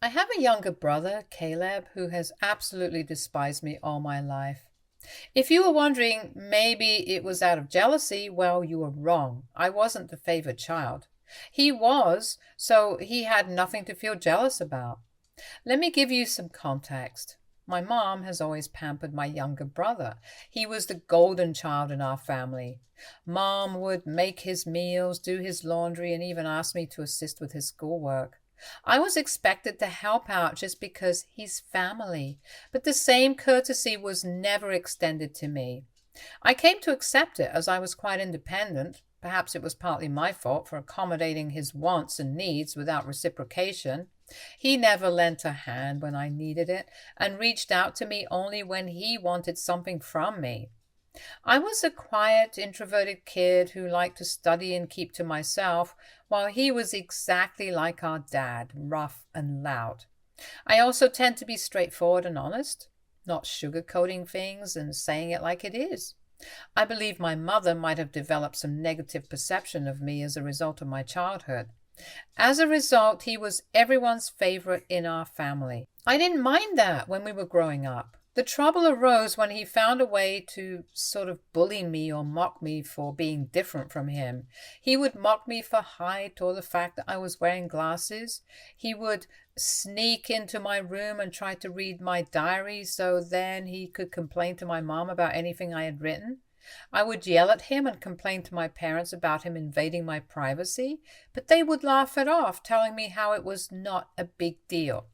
I have a younger brother, Caleb, who has absolutely despised me all my life. If you were wondering, maybe it was out of jealousy, well, you were wrong. I wasn't the favored child. He was, so he had nothing to feel jealous about. Let me give you some context. My mom has always pampered my younger brother. He was the golden child in our family. Mom would make his meals, do his laundry, and even ask me to assist with his schoolwork. I was expected to help out just because he's family, but the same courtesy was never extended to me. I came to accept it as I was quite independent. Perhaps it was partly my fault for accommodating his wants and needs without reciprocation. He never lent a hand when I needed it and reached out to me only when he wanted something from me. I was a quiet, introverted kid who liked to study and keep to myself, while he was exactly like our dad, rough and loud. I also tend to be straightforward and honest, not sugarcoating things and saying it like it is. I believe my mother might have developed some negative perception of me as a result of my childhood. As a result, he was everyone's favorite in our family. I didn't mind that when we were growing up. The trouble arose when he found a way to sort of bully me or mock me for being different from him. He would mock me for height or the fact that I was wearing glasses. He would sneak into my room and try to read my diary so then he could complain to my mom about anything I had written. I would yell at him and complain to my parents about him invading my privacy, but they would laugh it off, telling me how it was not a big deal.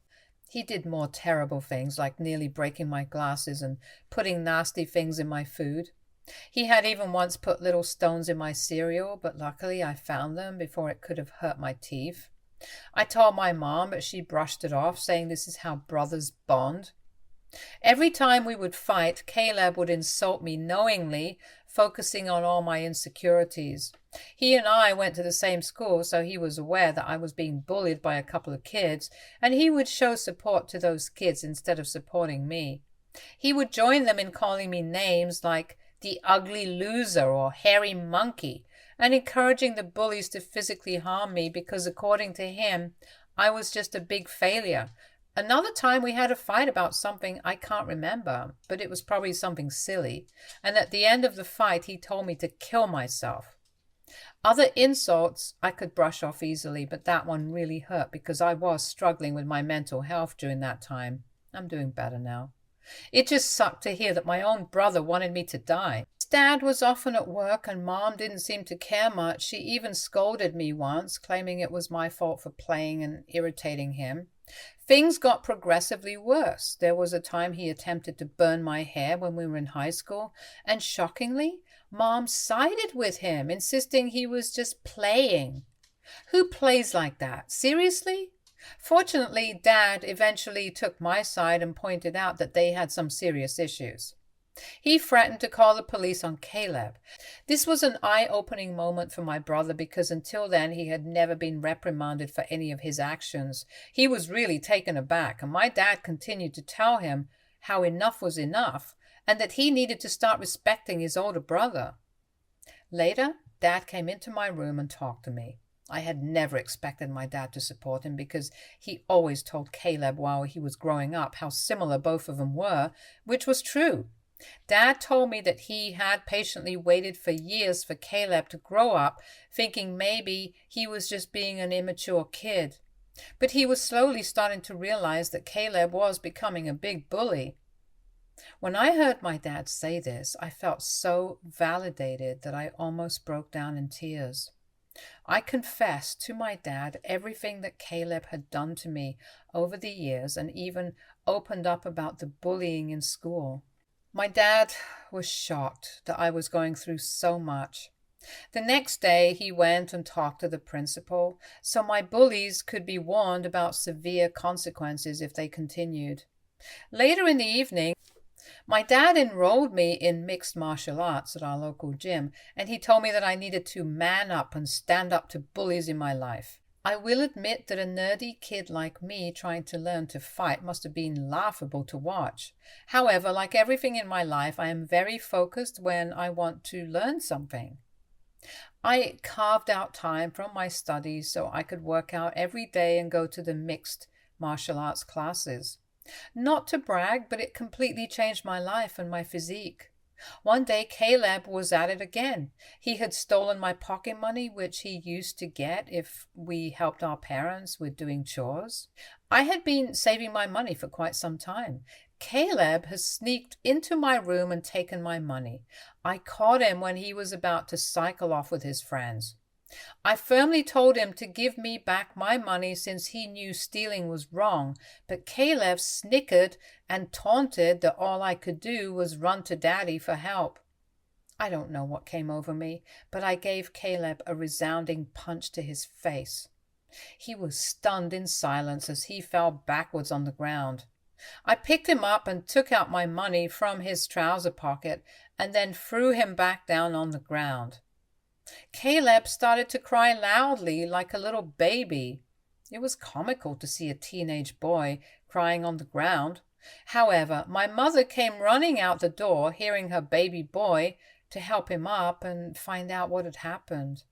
He did more terrible things, like nearly breaking my glasses and putting nasty things in my food. He had even once put little stones in my cereal, but luckily I found them before it could have hurt my teeth. I told my mom, but she brushed it off, saying this is how brothers bond. Every time we would fight, Caleb would insult me knowingly, focusing on all my insecurities. He and I went to the same school, so he was aware that I was being bullied by a couple of kids, and he would show support to those kids instead of supporting me. He would join them in calling me names like the ugly loser or hairy monkey, and encouraging the bullies to physically harm me because, according to him, I was just a big failure. Another time we had a fight about something I can't remember, but it was probably something silly, and at the end of the fight he told me to kill myself. Other insults I could brush off easily, but that one really hurt because I was struggling with my mental health during that time. I'm doing better now. It just sucked to hear that my own brother wanted me to die. Dad was often at work and Mom didn't seem to care much. She even scolded me once, claiming it was my fault for playing and irritating him. Things got progressively worse. There was a time he attempted to burn my hair when we were in high school, and shockingly, Mom sided with him, insisting he was just playing. Who plays like that? Seriously? Fortunately, Dad eventually took my side and pointed out that they had some serious issues. He threatened to call the police on Caleb. This was an eye-opening moment for my brother because until then he had never been reprimanded for any of his actions. He was really taken aback, and my dad continued to tell him how enough was enough and that he needed to start respecting his older brother. Later, Dad came into my room and talked to me. I had never expected my dad to support him because he always told Caleb while he was growing up how similar both of them were, which was true. Dad told me that he had patiently waited for years for Caleb to grow up, thinking maybe he was just being an immature kid. But he was slowly starting to realize that Caleb was becoming a big bully. When I heard my dad say this, I felt so validated that I almost broke down in tears. I confessed to my dad everything that Caleb had done to me over the years and even opened up about the bullying in school. My dad was shocked that I was going through so much. The next day, he went and talked to the principal, so my bullies could be warned about severe consequences if they continued. Later in the evening, my dad enrolled me in mixed martial arts at our local gym, and he told me that I needed to man up and stand up to bullies in my life. I will admit that a nerdy kid like me trying to learn to fight must have been laughable to watch. However, like everything in my life, I am very focused when I want to learn something. I carved out time from my studies so I could work out every day and go to the mixed martial arts classes. Not to brag, but it completely changed my life and my physique. One day, Caleb was at it again. He had stolen my pocket money, which he used to get if we helped our parents with doing chores. I had been saving my money for quite some time. Caleb has sneaked into my room and taken my money. I caught him when he was about to cycle off with his friends. I firmly told him to give me back my money since he knew stealing was wrong, but Caleb snickered and taunted that all I could do was run to Daddy for help. I don't know what came over me, but I gave Caleb a resounding punch to his face. He was stunned in silence as he fell backwards on the ground. I picked him up and took out my money from his trouser pocket and then threw him back down on the ground. Caleb started to cry loudly like a little baby. It was comical to see a teenage boy crying on the ground. However, my mother came running out the door, hearing her baby boy, to help him up and find out what had happened.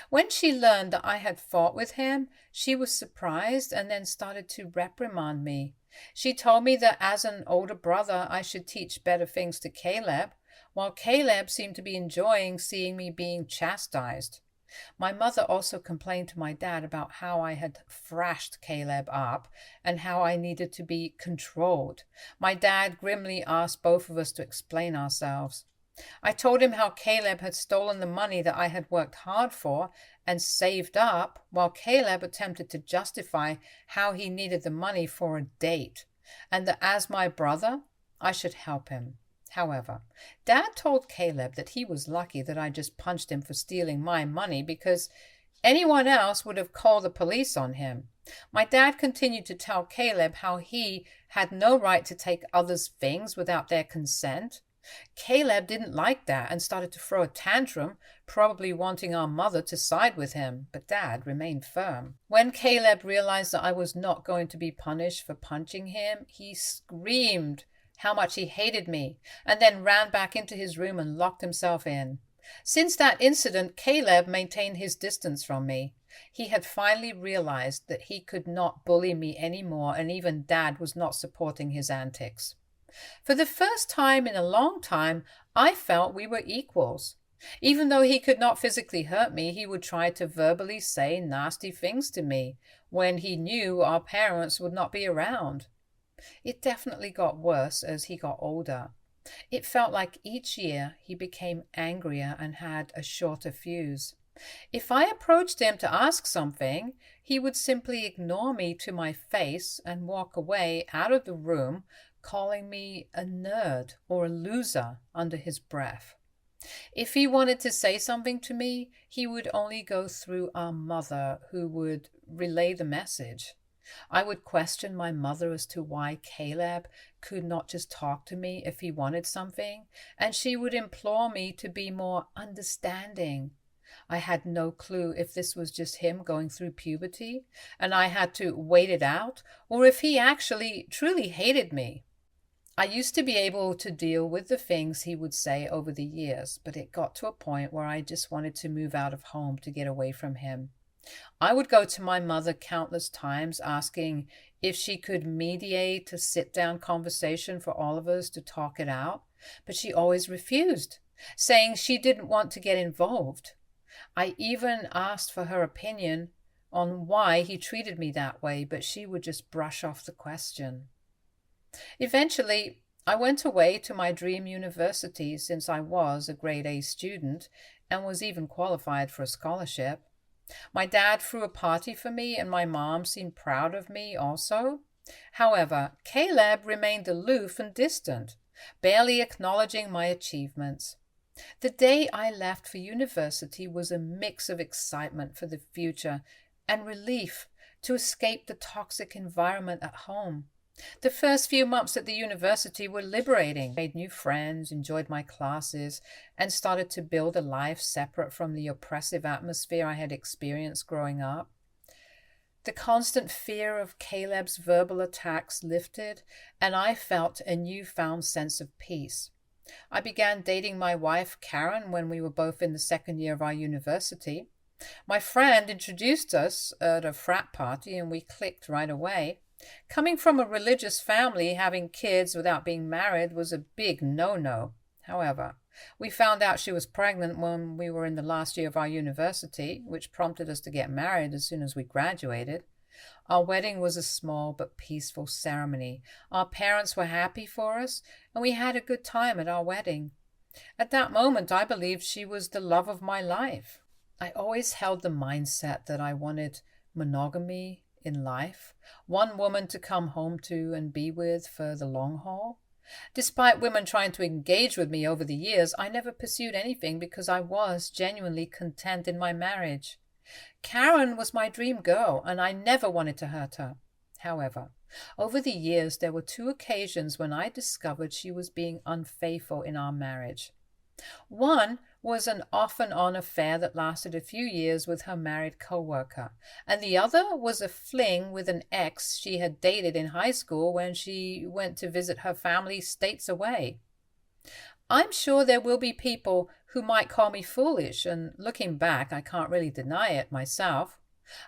When she learned that I had fought with him, she was surprised and then started to reprimand me. She told me that as an older brother, I should teach better things to Caleb, while Caleb seemed to be enjoying seeing me being chastised. My mother also complained to my dad about how I had thrashed Caleb up and how I needed to be controlled. My dad grimly asked both of us to explain ourselves. I told him how Caleb had stolen the money that I had worked hard for and saved up, while Caleb attempted to justify how he needed the money for a date, and that as my brother, I should help him. However, Dad told Caleb that he was lucky that I just punched him for stealing my money because anyone else would have called the police on him. My dad continued to tell Caleb how he had no right to take others' things without their consent. Caleb didn't like that and started to throw a tantrum, probably wanting our mother to side with him, but Dad remained firm. When Caleb realized that I was not going to be punished for punching him, he screamed how much he hated me, and then ran back into his room and locked himself in. Since that incident, Caleb maintained his distance from me. He had finally realized that he could not bully me anymore, and even Dad was not supporting his antics. For the first time in a long time, I felt we were equals. Even though he could not physically hurt me, he would try to verbally say nasty things to me when he knew our parents would not be around. It definitely got worse as he got older. It felt like each year he became angrier and had a shorter fuse. If I approached him to ask something, he would simply ignore me to my face and walk away out of the room, calling me a nerd or a loser under his breath. If he wanted to say something to me, he would only go through our mother, who would relay the message. I would question my mother as to why Caleb could not just talk to me if he wanted something, and she would implore me to be more understanding. I had no clue if this was just him going through puberty, and I had to wait it out, or if he actually truly hated me. I used to be able to deal with the things he would say over the years, but it got to a point where I just wanted to move out of home to get away from him. I would go to my mother countless times asking if she could mediate a sit-down conversation for all of us to talk it out, but she always refused, saying she didn't want to get involved. I even asked for her opinion on why he treated me that way, but she would just brush off the question. Eventually, I went away to my dream university since I was a grade A student and was even qualified for a scholarship. My dad threw a party for me and my mom seemed proud of me also. However, Caleb remained aloof and distant, barely acknowledging my achievements. The day I left for university was a mix of excitement for the future and relief to escape the toxic environment at home. The first few months at the university were liberating. I made new friends, enjoyed my classes, and started to build a life separate from the oppressive atmosphere I had experienced growing up. The constant fear of Caleb's verbal attacks lifted, and I felt a newfound sense of peace. I began dating my wife, Karen, when we were both in the second year of our university. My friend introduced us at a frat party, and we clicked right away. Coming from a religious family, having kids without being married was a big no-no. However, we found out she was pregnant when we were in the last year of our university, which prompted us to get married as soon as we graduated. Our wedding was a small but peaceful ceremony. Our parents were happy for us, and we had a good time at our wedding. At that moment, I believed she was the love of my life. I always held the mindset that I wanted monogamy in life, one woman to come home to and be with for the long haul. Despite women trying to engage with me over the years, I never pursued anything because I was genuinely content in my marriage. Karen was my dream girl, and I never wanted to hurt her. However, over the years, there were 2 occasions when I discovered she was being unfaithful in our marriage. One was an off-and-on affair that lasted a few years with her married co-worker, and the other was a fling with an ex she had dated in high school when she went to visit her family states away. I'm sure there will be people who might call me foolish, and looking back, I can't really deny it myself.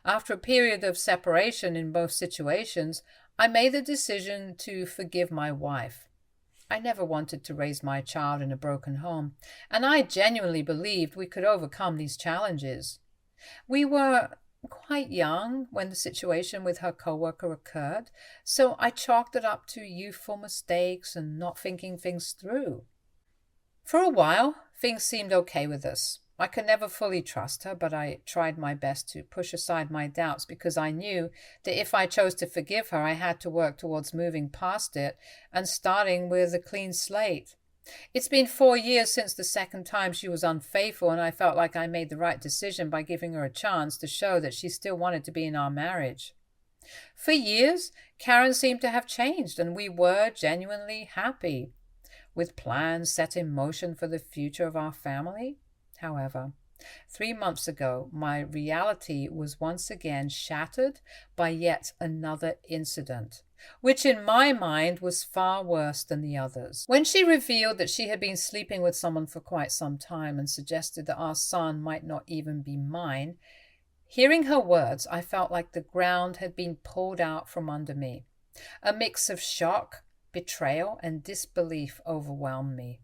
After a period of separation in both situations, I made the decision to forgive my wife. I never wanted to raise my child in a broken home, and I genuinely believed we could overcome these challenges. We were quite young when the situation with her coworker occurred, so I chalked it up to youthful mistakes and not thinking things through. For a while, things seemed okay with us. I could never fully trust her, but I tried my best to push aside my doubts because I knew that if I chose to forgive her, I had to work towards moving past it and starting with a clean slate. It's been 4 years since the second time she was unfaithful, and I felt like I made the right decision by giving her a chance to show that she still wanted to be in our marriage. For years, Karen seemed to have changed, and we were genuinely happy, with plans set in motion for the future of our family. However, 3 months ago, my reality was once again shattered by yet another incident, which in my mind was far worse than the others. When she revealed that she had been sleeping with someone for quite some time and suggested that our son might not even be mine, hearing her words, I felt like the ground had been pulled out from under me. A mix of shock, betrayal, and disbelief overwhelmed me.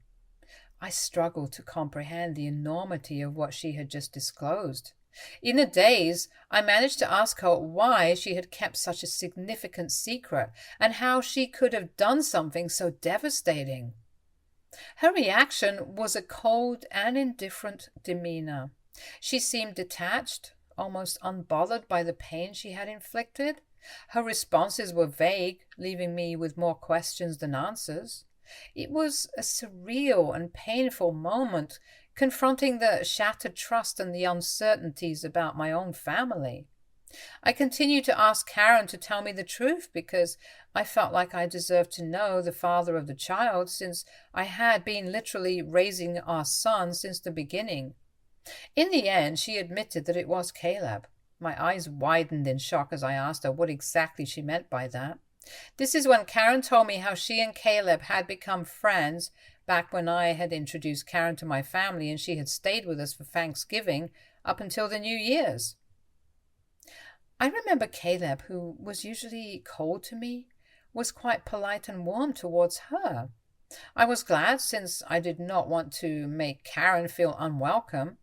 I struggled to comprehend the enormity of what she had just disclosed. In a daze, I managed to ask her why she had kept such a significant secret and how she could have done something so devastating. Her reaction was a cold and indifferent demeanor. She seemed detached, almost unbothered by the pain she had inflicted. Her responses were vague, leaving me with more questions than answers. It was a surreal and painful moment, confronting the shattered trust and the uncertainties about my own family. I continued to ask Karen to tell me the truth because I felt like I deserved to know the father of the child, since I had been literally raising our son since the beginning. In the end, she admitted that it was Caleb. My eyes widened in shock as I asked her what exactly she meant by that. This is when Karen told me how she and Caleb had become friends back when I had introduced Karen to my family and she had stayed with us for Thanksgiving up until the New Year's. I remember Caleb, who was usually cold to me, was quite polite and warm towards her. I was glad, since I did not want to make Karen feel unwelcome.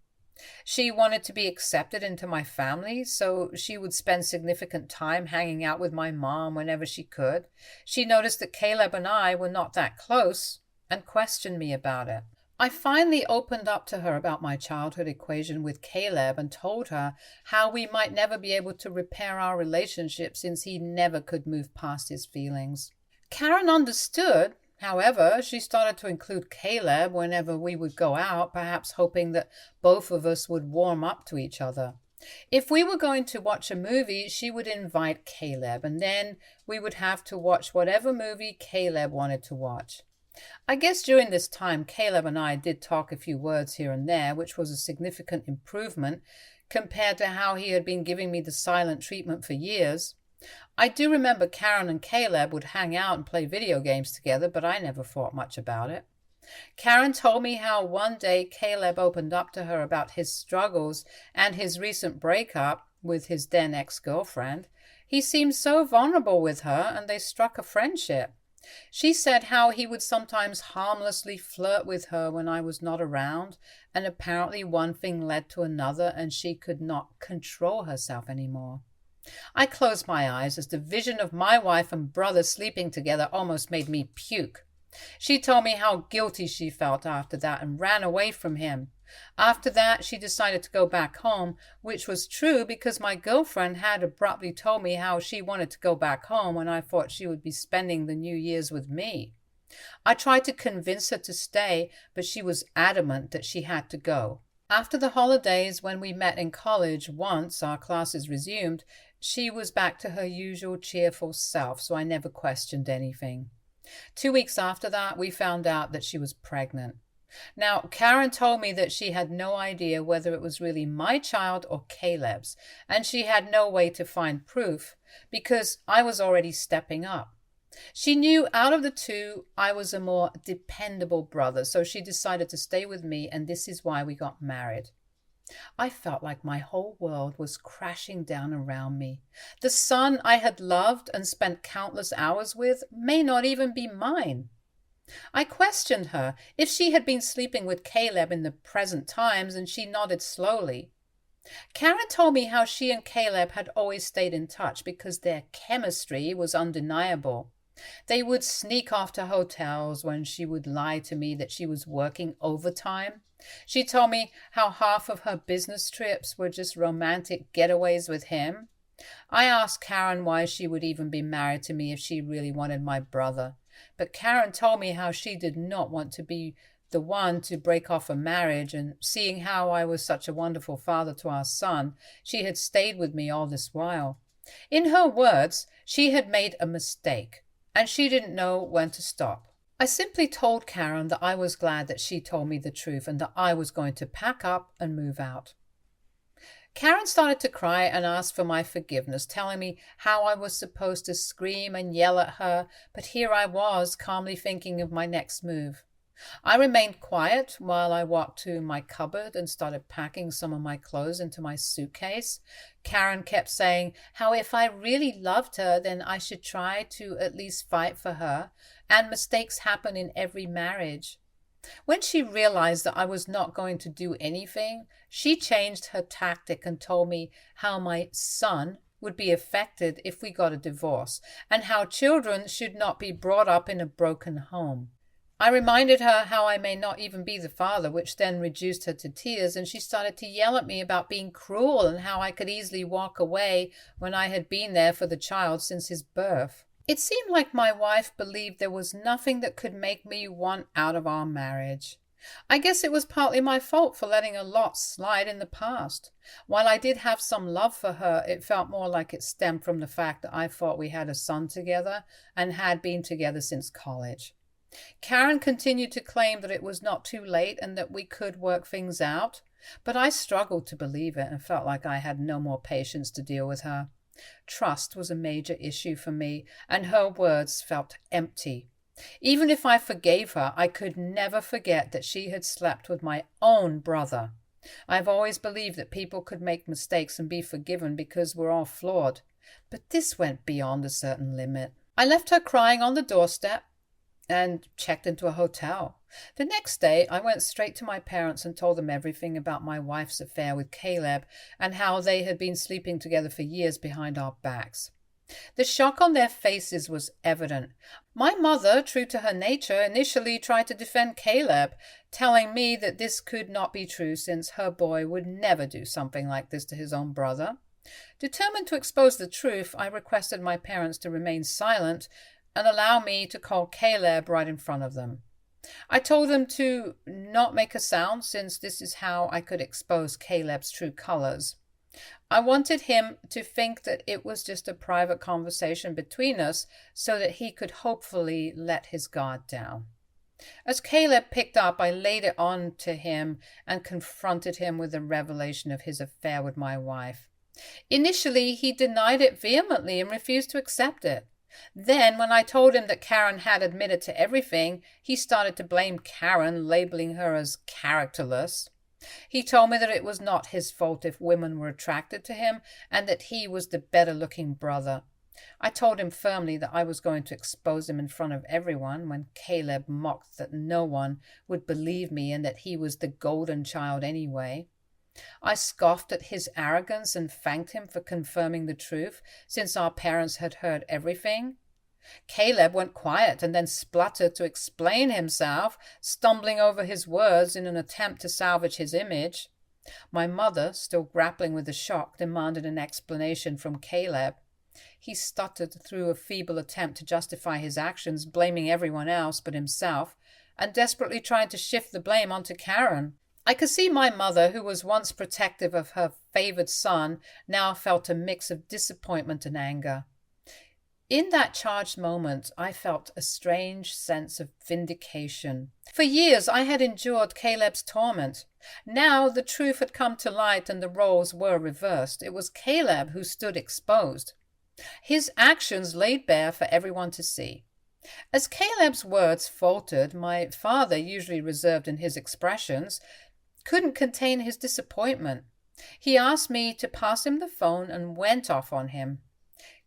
She wanted to be accepted into my family, so she would spend significant time hanging out with my mom whenever she could. She noticed that Caleb and I were not that close and questioned me about it. I finally opened up to her about my childhood equation with Caleb and told her how we might never be able to repair our relationship since he never could move past his feelings. Karen understood. However, she started to include Caleb whenever we would go out, perhaps hoping that both of us would warm up to each other. If we were going to watch a movie, she would invite Caleb, and then we would have to watch whatever movie Caleb wanted to watch. I guess during this time, Caleb and I did talk a few words here and there, which was a significant improvement compared to how he had been giving me the silent treatment for years. I do remember Karen and Caleb would hang out and play video games together, but I never thought much about it. Karen told me how one day Caleb opened up to her about his struggles and his recent breakup with his then ex-girlfriend. He seemed so vulnerable with her, and they struck a friendship. She said how he would sometimes harmlessly flirt with her when I was not around, and apparently one thing led to another, and she could not control herself anymore. I closed my eyes as the vision of my wife and brother sleeping together almost made me puke. She told me how guilty she felt after that and ran away from him. After that, she decided to go back home, which was true because my girlfriend had abruptly told me how she wanted to go back home when I thought she would be spending the New Year's with me. I tried to convince her to stay, but she was adamant that she had to go. After the holidays, when we met in college, once our classes resumed, she was back to her usual cheerful self, so I never questioned anything. 2 weeks after that, we found out that she was pregnant. Now, Karen told me that she had no idea whether it was really my child or Caleb's, and she had no way to find proof because I was already stepping up. She knew out of the two, I was a more dependable brother, so she decided to stay with me, and this is why we got married. I felt like my whole world was crashing down around me. The son I had loved and spent countless hours with may not even be mine. I questioned her if she had been sleeping with Caleb in the present times, and she nodded slowly. Karen told me how she and Caleb had always stayed in touch because their chemistry was undeniable. They would sneak off to hotels when she would lie to me that she was working overtime. She told me how half of her business trips were just romantic getaways with him. I asked Karen why she would even be married to me if she really wanted my brother. But Karen told me how she did not want to be the one to break off a marriage, and seeing how I was such a wonderful father to our son, she had stayed with me all this while. In her words, she had made a mistake, and she didn't know when to stop. I simply told Karen that I was glad that she told me the truth and that I was going to pack up and move out. Karen started to cry and asked for my forgiveness, telling me how I was supposed to scream and yell at her, but here I was, calmly thinking of my next move. I remained quiet while I walked to my cupboard and started packing some of my clothes into my suitcase. Karen kept saying how if I really loved her, then I should try to at least fight for her, and mistakes happen in every marriage. When she realized that I was not going to do anything, she changed her tactic and told me how my son would be affected if we got a divorce, and how children should not be brought up in a broken home. I reminded her how I may not even be the father, which then reduced her to tears, and she started to yell at me about being cruel and how I could easily walk away when I had been there for the child since his birth. It seemed like my wife believed there was nothing that could make me want out of our marriage. I guess it was partly my fault for letting a lot slide in the past. While I did have some love for her, it felt more like it stemmed from the fact that I thought we had a son together and had been together since college. Karen continued to claim that it was not too late and that we could work things out, but I struggled to believe it and felt like I had no more patience to deal with her. Trust was a major issue for me, and her words felt empty. Even if I forgave her, I could never forget that she had slept with my own brother. I've always believed that people could make mistakes and be forgiven because we're all flawed, but this went beyond a certain limit. I left her crying on the doorstep and checked into a hotel. The next day, I went straight to my parents and told them everything about my wife's affair with Caleb and how they had been sleeping together for years behind our backs. The shock on their faces was evident. My mother, true to her nature, initially tried to defend Caleb, telling me that this could not be true since her boy would never do something like this to his own brother. Determined to expose the truth, I requested my parents to remain silent and allow me to call Caleb right in front of them. I told them to not make a sound since this is how I could expose Caleb's true colors. I wanted him to think that it was just a private conversation between us so that he could hopefully let his guard down. As Caleb picked up, I laid it on to him and confronted him with the revelation of his affair with my wife. Initially, he denied it vehemently and refused to accept it. Then, when I told him that Karen had admitted to everything, he started to blame Karen, labeling her as characterless. He told me that it was not his fault if women were attracted to him and that he was the better-looking brother. I told him firmly that I was going to expose him in front of everyone when Caleb mocked that no one would believe me and that he was the golden child anyway. I scoffed at his arrogance and thanked him for confirming the truth, since our parents had heard everything. Caleb went quiet and then spluttered to explain himself, stumbling over his words in an attempt to salvage his image. My mother, still grappling with the shock, demanded an explanation from Caleb. He stuttered through a feeble attempt to justify his actions, blaming everyone else but himself, and desperately trying to shift the blame onto Karen. I could see my mother, who was once protective of her favored son, now felt a mix of disappointment and anger. In that charged moment, I felt a strange sense of vindication. For years, I had endured Caleb's torment. Now the truth had come to light and the roles were reversed. It was Caleb who stood exposed. His actions laid bare for everyone to see. As Caleb's words faltered, my father, usually reserved in his expressions, couldn't contain his disappointment. He asked me to pass him the phone and went off on him.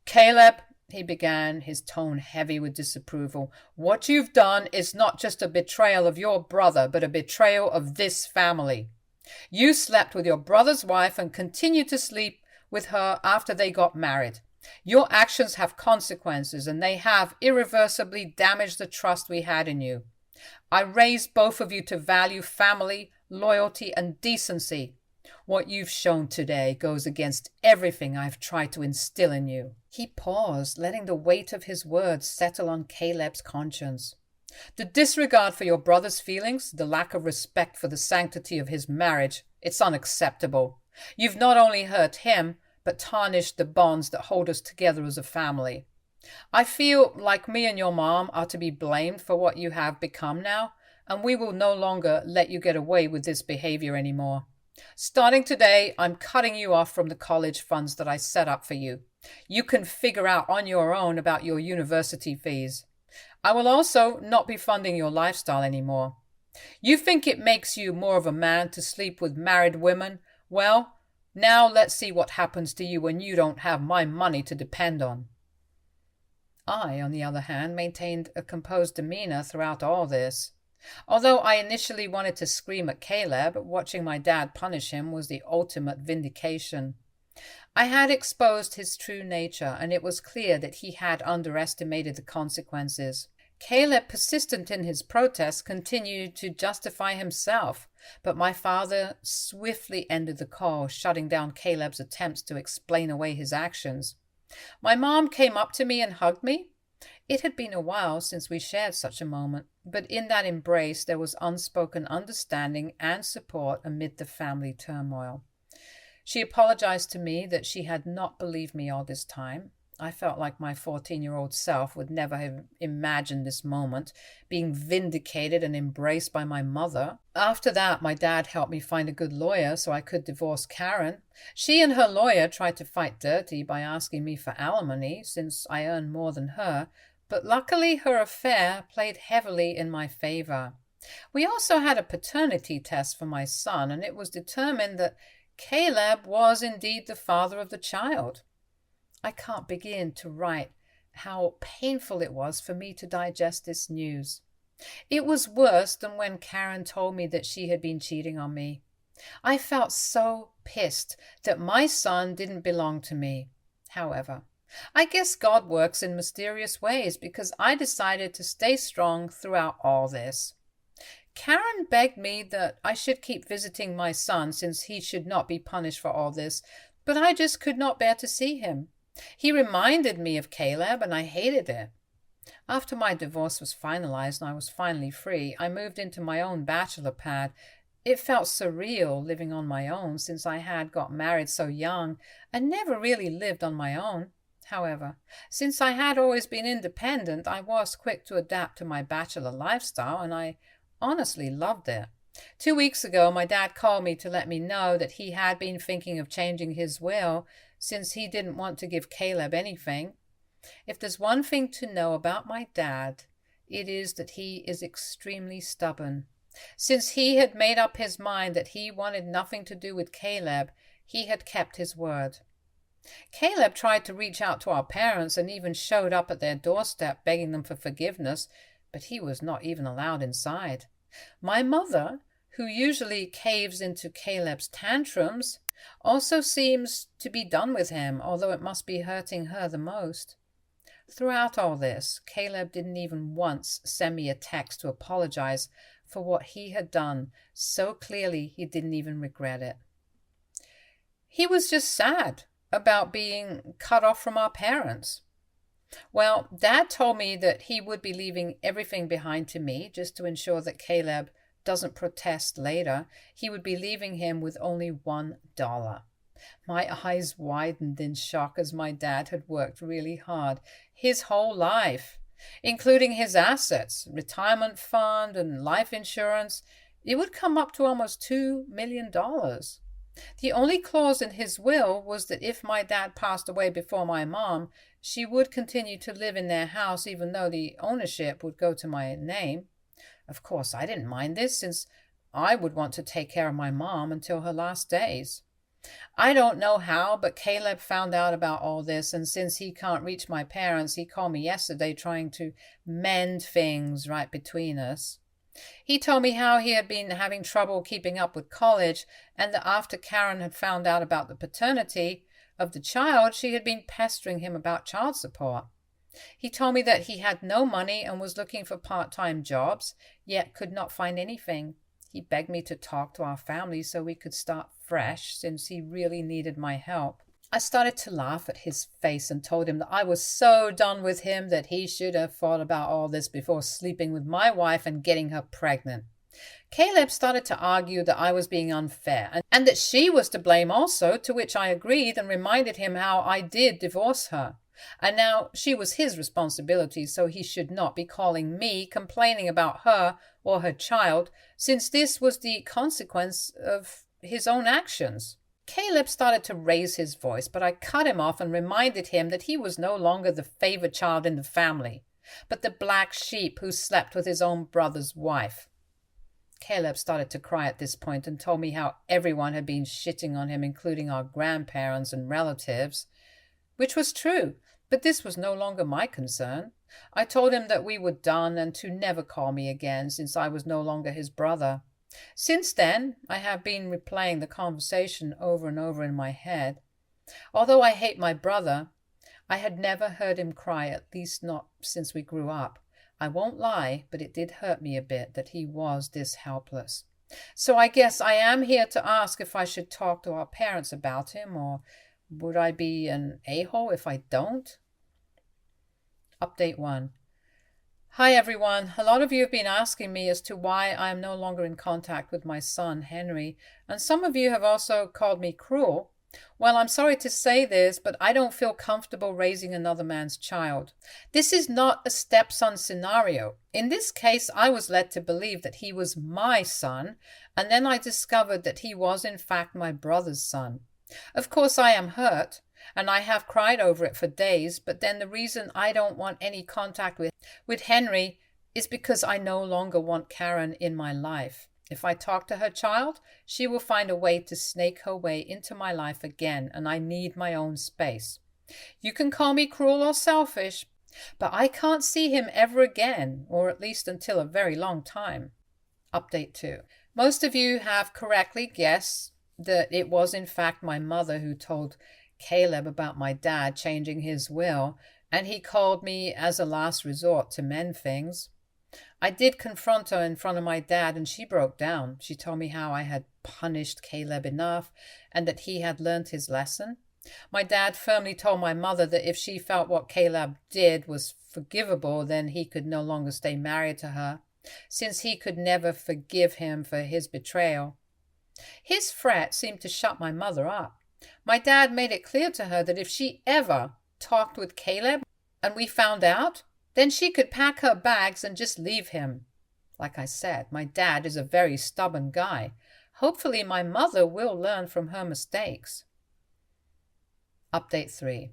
"Caleb," he began, his tone heavy with disapproval, "what you've done is not just a betrayal of your brother, but a betrayal of this family. You slept with your brother's wife and continued to sleep with her after they got married. Your actions have consequences, and they have irreversibly damaged the trust we had in you. I raised both of you to value family, loyalty, and decency. What you've shown today goes against everything I've tried to instill in you." He paused, letting the weight of his words settle on Caleb's conscience. "The disregard for your brother's feelings, the lack of respect for the sanctity of his marriage, it's unacceptable. You've not only hurt him, but tarnished the bonds that hold us together as a family. I feel like me and your mom are to be blamed for what you have become now, and we will no longer let you get away with this behavior anymore. Starting today, I'm cutting you off from the college funds that I set up for you. You can figure out on your own about your university fees. I will also not be funding your lifestyle anymore. You think it makes you more of a man to sleep with married women? Well, now let's see what happens to you when you don't have my money to depend on." I, on the other hand, maintained a composed demeanor throughout all this. Although I initially wanted to scream at Caleb, watching my dad punish him was the ultimate vindication. I had exposed his true nature, and it was clear that he had underestimated the consequences. Caleb, persistent in his protests, continued to justify himself, but my father swiftly ended the call, shutting down Caleb's attempts to explain away his actions. My mom came up to me and hugged me. It had been a while since we shared such a moment, but in that embrace there was unspoken understanding and support amid the family turmoil. She apologized to me that she had not believed me all this time. I felt like my 14-year-old self would never have imagined this moment, being vindicated and embraced by my mother. After that, my dad helped me find a good lawyer so I could divorce Karen. She and her lawyer tried to fight dirty by asking me for alimony, since I earned more than her, but luckily her affair played heavily in my favor. We also had a paternity test for my son, and it was determined that Caleb was indeed the father of the child. I can't begin to write how painful it was for me to digest this news. It was worse than when Karen told me that she had been cheating on me. I felt so pissed that my son didn't belong to me. However, I guess God works in mysterious ways, because I decided to stay strong throughout all this. Karen begged me that I should keep visiting my son since he should not be punished for all this, but I just could not bear to see him. He reminded me of Caleb, and I hated it. After my divorce was finalized and I was finally free, I moved into my own bachelor pad. It felt surreal living on my own, since I had got married so young and never really lived on my own. However, since I had always been independent, I was quick to adapt to my bachelor lifestyle, and I honestly loved it. 2 weeks ago, my dad called me to let me know that he had been thinking of changing his will, since he didn't want to give Caleb anything. If there's one thing to know about my dad, it is that he is extremely stubborn. Since he had made up his mind that he wanted nothing to do with Caleb, he had kept his word. Caleb tried to reach out to our parents and even showed up at their doorstep begging them for forgiveness, but he was not even allowed inside. My mother, who usually caves into Caleb's tantrums, also seems to be done with him, although it must be hurting her the most. Throughout all this, Caleb didn't even once send me a text to apologize for what he had done so clearly he didn't even regret it. He was just sad about being cut off from our parents. Well, Dad told me that he would be leaving everything behind to me just to ensure that Caleb doesn't protest later. He would be leaving him with only $1. My eyes widened in shock as my dad had worked really hard his whole life, including his assets, retirement fund and life insurance. It would come up to almost $2 million. The only clause in his will was that if my dad passed away before my mom, she would continue to live in their house even though the ownership would go to my name. Of course, I didn't mind this since I would want to take care of my mom until her last days. I don't know how, but Caleb found out about all this, and since he can't reach my parents, he called me yesterday trying to mend things right between us. He told me how he had been having trouble keeping up with college, and that after Karen had found out about the paternity of the child, she had been pestering him about child support. He told me that he had no money and was looking for part-time jobs, yet could not find anything. He begged me to talk to our family so we could start fresh, since he really needed my help. I started to laugh at his face and told him that I was so done with him that he should have thought about all this before sleeping with my wife and getting her pregnant. Caleb started to argue that I was being unfair and that she was to blame also, to which I agreed and reminded him how I did divorce her. And now she was his responsibility, so he should not be calling me complaining about her or her child, since this was the consequence of his own actions. Caleb started to raise his voice, but I cut him off and reminded him that he was no longer the favored child in the family, but the black sheep who slept with his own brother's wife. Caleb started to cry at this point and told me how everyone had been shitting on him, including our grandparents and relatives, which was true, but this was no longer my concern. I told him that we were done and to never call me again, since I was no longer his brother. Since then, I have been replaying the conversation over and over in my head. Although I hate my brother, I had never heard him cry, at least not since we grew up. I won't lie, but it did hurt me a bit that he was this helpless. So I guess I am here to ask if I should talk to our parents about him, or would I be an a-hole if I don't? Update 1. Hi everyone. A lot of you have been asking me as to why I am no longer in contact with my son, Henry, and some of you have also called me cruel. Well, I'm sorry to say this, but I don't feel comfortable raising another man's child. This is not a stepson scenario. In this case, I was led to believe that he was my son, and then I discovered that he was in fact my brother's son. Of course, I am hurt, and I have cried over it for days, but then the reason I don't want any contact with Henry is because I no longer want Karen in my life. If I talk to her child, she will find a way to snake her way into my life again, and I need my own space. You can call me cruel or selfish, but I can't see him ever again, or at least until a very long time. Update 2. Most of you have correctly guessed that it was in fact my mother who told Caleb about my dad changing his will, and he called me as a last resort to mend things. I did confront her in front of my dad, and she broke down. She told me how I had punished Caleb enough and that he had learned his lesson. My dad firmly told my mother that if she felt what Caleb did was forgivable, then he could no longer stay married to her, since he could never forgive him for his betrayal. His threat seemed to shut my mother up. My dad made it clear to her that if she ever talked with Caleb and we found out, then she could pack her bags and just leave him. Like I said, my dad is a very stubborn guy. Hopefully my mother will learn from her mistakes. Update 3.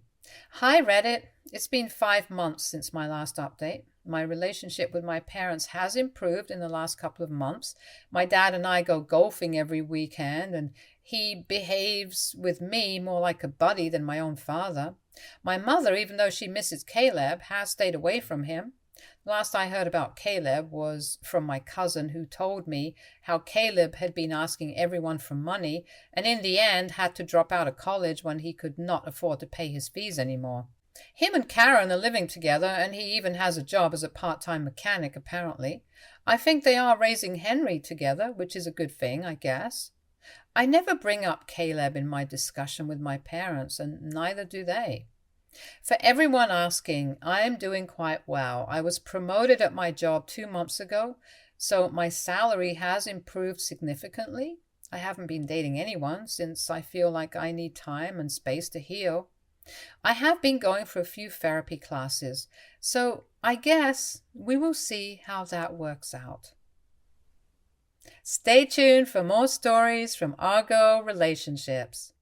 Hi Reddit. It's been 5 months since my last update. My relationship with my parents has improved in the last couple of months. My dad and I go golfing every weekend, and he behaves with me more like a buddy than my own father. My mother, even though she misses Caleb, has stayed away from him. Last I heard about Caleb was from my cousin, who told me how Caleb had been asking everyone for money and in the end had to drop out of college when he could not afford to pay his fees anymore. Him and Karen are living together, and he even has a job as a part-time mechanic, apparently. I think they are raising Henry together, which is a good thing, I guess. I never bring up Caleb in my discussion with my parents, and neither do they. For everyone asking, I am doing quite well. I was promoted at my job 2 months ago, so my salary has improved significantly. I haven't been dating anyone since I feel like I need time and space to heal. I have been going for a few therapy classes, so I guess we will see how that works out. Stay tuned for more stories from Argo Relationships.